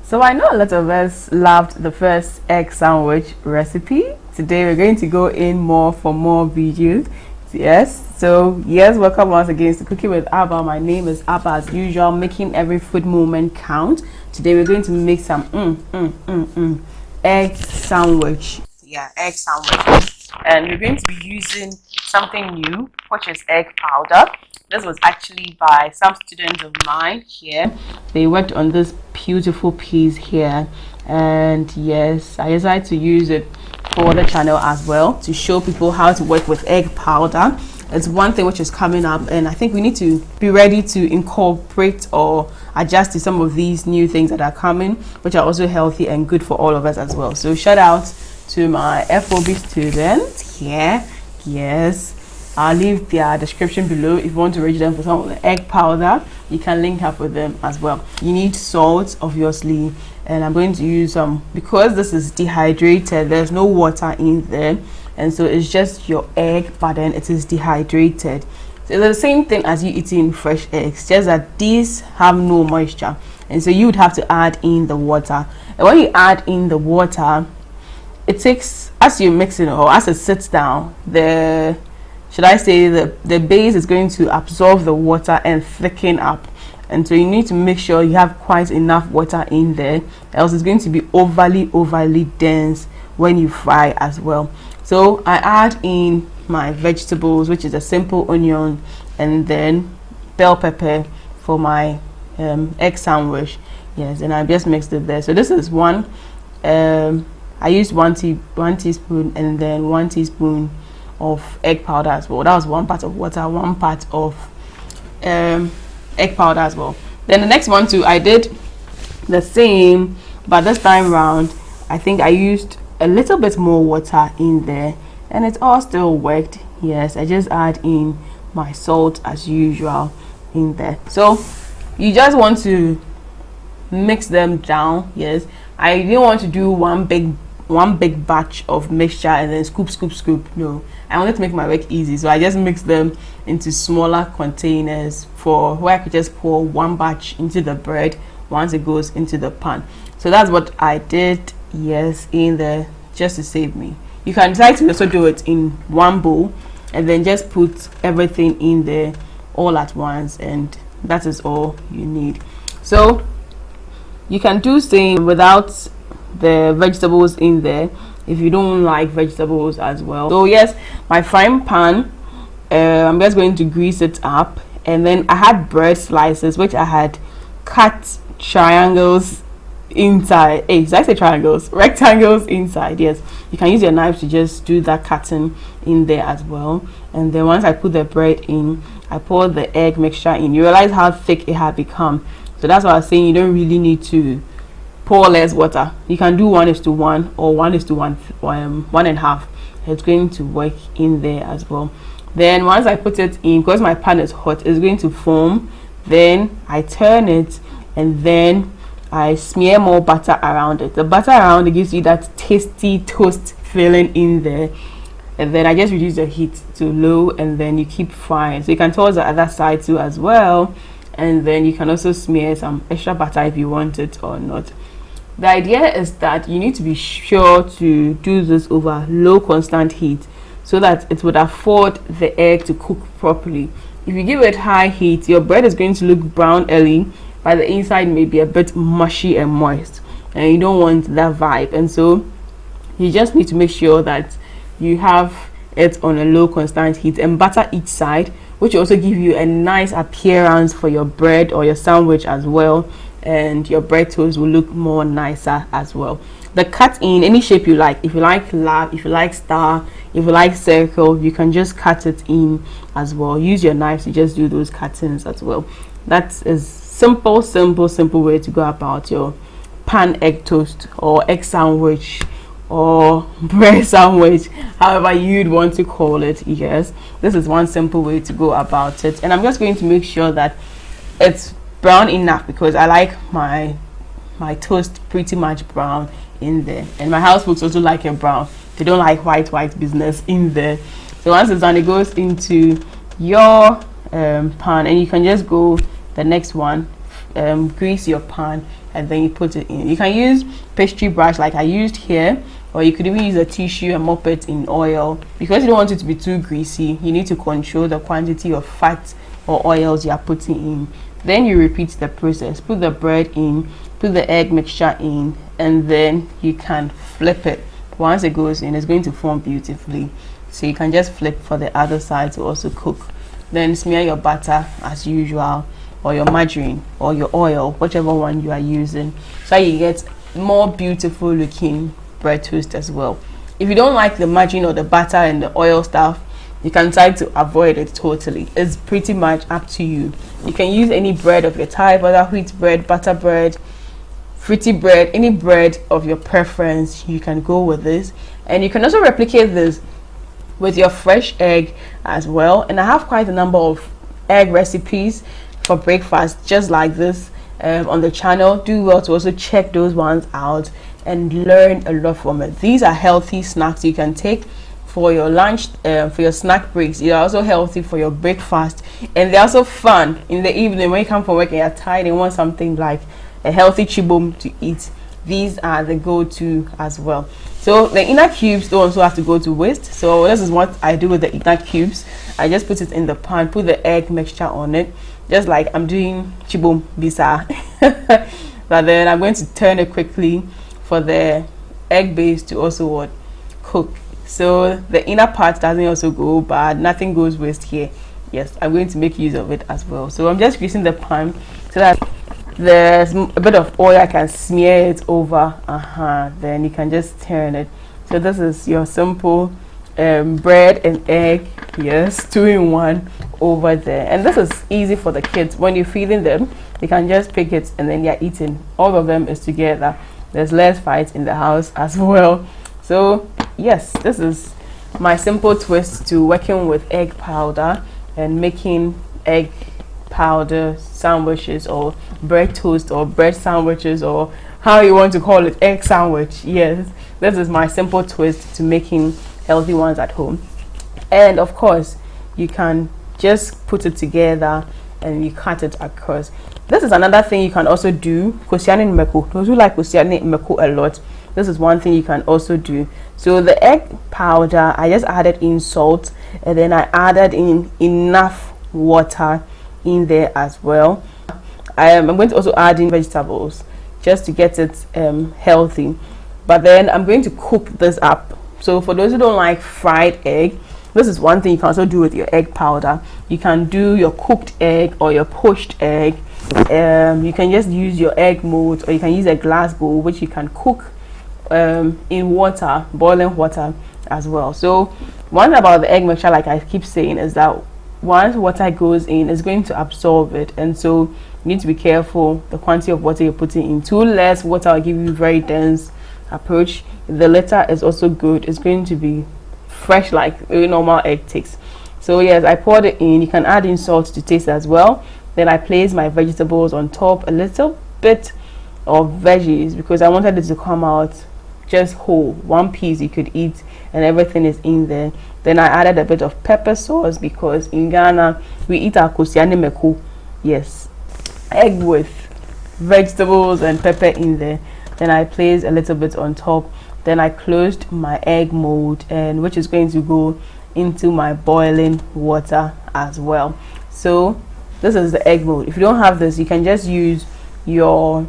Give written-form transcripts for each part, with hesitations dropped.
So I know a lot of us loved the first egg sandwich recipe. Today we're going to go in more for more videos. Yes, welcome once again to Cooking with Abba. My name is Abba as usual, making every food moment count. Today we're going to make some egg sandwich. Yeah, egg sandwich. And we're going to be using something new, which is egg powder. This was actually by some students of mine here. They worked on this beautiful piece here, and yes, I decided to use it for the channel as well to show people how to work with egg powder. It's one thing which is coming up, and I think we need to be ready to incorporate or adjust to some of these new things that are coming, which are also healthy and good for all of us as well. So shout out to my FOB students here. Yes, I'll leave their description below. If you want to register them for some of the egg powder, you can link up with them as well. You need salt, obviously, and I'm going to use some because this is dehydrated. There's no water in there, and so it's just your egg, but then it is dehydrated. So it's the same thing as you eating fresh eggs, just that these have no moisture, and so you would have to add in the water. And when you add in the water, it takes, as you mix it or as it sits down, the base is going to absorb the water and thicken up, and so you need to make sure you have quite enough water in there, else it's going to be overly dense when you fry as well. So I add in my vegetables, which is a simple onion and then bell pepper for my egg sandwich. Yes, and I just mixed it there. So this is one. I used one teaspoon and then 1 teaspoon of egg powder as well. That was 1 part of water, 1 part of egg powder as well. Then the next one too, I did the same, but this time round I think I used a little bit more water in there, and it all still worked. Yes, I just add in my salt as usual in there. So you just want to mix them down. Yes, I didn't want to do one big batch of mixture and then scoop. No, I wanted to make my work easy, so I just mixed them into smaller containers for where I could just pour one batch into the bread once it goes into the pan. So that's what I did, yes, in there, just to save me. You can decide to also do it in one bowl and then just put everything in there all at once, and that is all you need. So you can do same without the vegetables in there if you don't like vegetables as well. So yes, my frying pan, I'm just going to grease it up, and then I had bread slices which I had cut triangles inside. Did I say triangles? Rectangles inside. Yes, you can use your knife to just do that cutting in there as well. And then once I put the bread in, I pour the egg mixture in. You realize how thick it had become. So that's why I was saying you don't really need to pour less water. You can do 1:1 or 1:1, 1.5. It's going to work in there as well. Then once I put it in, because my pan is hot, it's going to foam. Then I turn it, and then I smear more butter around it. The butter around it gives you that tasty toast feeling in there. And then I just reduce the heat to low, and then you keep frying. So you can toss the other side too as well. And then you can also smear some extra butter if you want it or not. The idea is that you need to be sure to do this over low constant heat so that it would afford the egg to cook properly. If you give it high heat, your bread is going to look brown early, but the inside may be a bit mushy and moist, and you don't want that vibe. And so you just need to make sure that you have it on a low constant heat and butter each side, which will also give you a nice appearance for your bread or your sandwich as well, and your bread toast will look more nicer as well. The cut in any shape you like. If you like lap, if you like star, if you like circle, you can just cut it in as well. Use your knife to just do those cuttings as well. That is simple way to go about your pan egg toast or egg sandwich or bread sandwich, however you'd want to call it. Yes, this is one simple way to go about it. And I'm just going to make sure that it's brown enough, because I like my toast pretty much brown in there, and my house folks also like it brown. They don't like white business in there. So once it's done, it goes into your pan, and you can just go the next one, grease your pan and then you put it in. You can use pastry brush like I used here, or you could even use a tissue and mop it in oil. Because you don't want it to be too greasy, you need to control the quantity of fat or oils you are putting in. Then you repeat the process. Put the bread in, put the egg mixture in, and then you can flip it. Once it goes in, it's going to form beautifully. So you can just flip for the other side to also cook. Then smear your butter as usual, or your margarine, or your oil, whichever one you are using, so you get more beautiful looking bread toast as well. If you don't like the margarine or the butter and the oil stuff, you can try to avoid it totally. It's pretty much up to you. You can use any bread of your type, whether wheat bread, butter bread, fruity bread, any bread of your preference. You can go with this, and you can also replicate this with your fresh egg as well. And I have quite a number of egg recipes for breakfast just like this on the channel. Do well to also check those ones out and learn a lot from it. These are healthy snacks you can take for your lunch, for your snack breaks. They are also healthy for your breakfast, and they're also fun in the evening when you come from work and you're tired and want something like a healthy chibum to eat. These are the go-to as well. So the inner cubes don't also have to go to waste. So this is what I do with the inner cubes. I just put it in the pan, put the egg mixture on it, just like I'm doing chibum bisa. But then I'm going to turn it quickly for the egg base to also what cook. So the inner part doesn't also go bad. Nothing goes waste here. Yes, I'm going to make use of it as well. So I'm just greasing the pan so that there's a bit of oil. I can smear it over. Then you can just turn it. So this is your simple bread and egg, yes, 2-in-1 over there. And this is easy for the kids. When you're feeding them, they can just pick it and then they're eating. All of them is together. There's less fight in the house as well. So yes, this is my simple twist to working with egg powder and making egg powder sandwiches, or bread toast, or bread sandwiches, or how you want to call it, egg sandwich. Yes, this is my simple twist to making healthy ones at home. And of course, you can just put it together and you cut it across. This is another thing you can also do. Kosua and Meko. Those who like Kosua and Meko a lot, this is one thing you can also do. So the egg powder, I just added in salt, and then I added in enough water in there as well. I'm going to also add in vegetables just to get it healthy. But then I'm going to cook this up. So for those who don't like fried egg, this is one thing you can also do with your egg powder. You can do your cooked egg or your poached egg. You can just use your egg molds, or you can use a glass bowl, which you can cook in water, boiling water as well. So one thing about the egg mixture, like I keep saying, is that once water goes in, it's going to absorb it, and so you need to be careful the quantity of water you're putting in. Too less water will give you very dense approach. The latter is also good. It's going to be fresh like a normal egg takes. So yes, I poured it in. You can add in salt to taste as well. Then I placed my vegetables on top, a little bit of veggies, because I wanted it to come out just whole, one piece you could eat, and everything is in there. Then I added a bit of pepper sauce, because in Ghana we eat our kosua and Meko, yes, egg with vegetables and pepper in there. Then I placed a little bit on top. Then I closed my egg mold, and which is going to go into my boiling water as well. So this is the egg mold. If you don't have this, you can just use your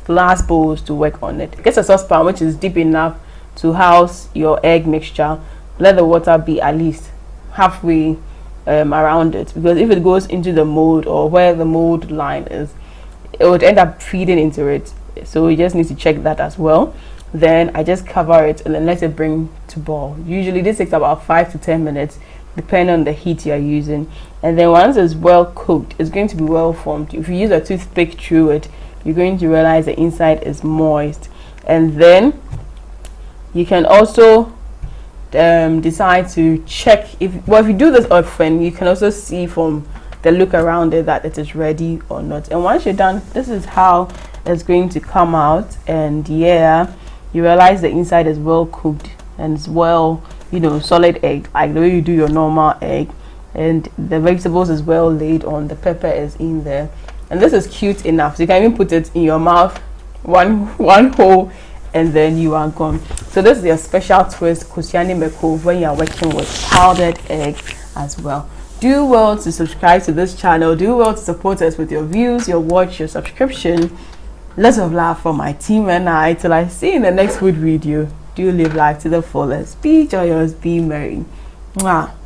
glass bowls to work on it. Get a saucepan which is deep enough to house your egg mixture. Let the water be at least halfway around it, because if it goes into the mold or where the mold line is, it would end up feeding into it. So you just need to check that as well. Then I just cover it and then let it bring to boil. Usually this takes about 5 to 10 minutes depending on the heat you are using. And then once it's well cooked, it's going to be well formed. If you use a toothpick through it, you're going to realize the inside is moist. And then you can also decide to check if you do this often, you can also see from the look around it that it is ready or not. And once you're done, this is how it's going to come out. And yeah, you realize the inside is well cooked and it's well, solid egg, like the way you do your normal egg. And the vegetables is well laid on, the pepper is in there, and this is cute enough, so you can even put it in your mouth one hole, and then you are gone. So this is your special twist, Kosiani Meko, when you are working with powdered egg as well. Do well to subscribe to this channel. Do well to support us with your views, your watch, your subscription. Lots of love from my team and I. Till I see you in the next food video. Do live life to the fullest. Be joyous, be merry. Mwah.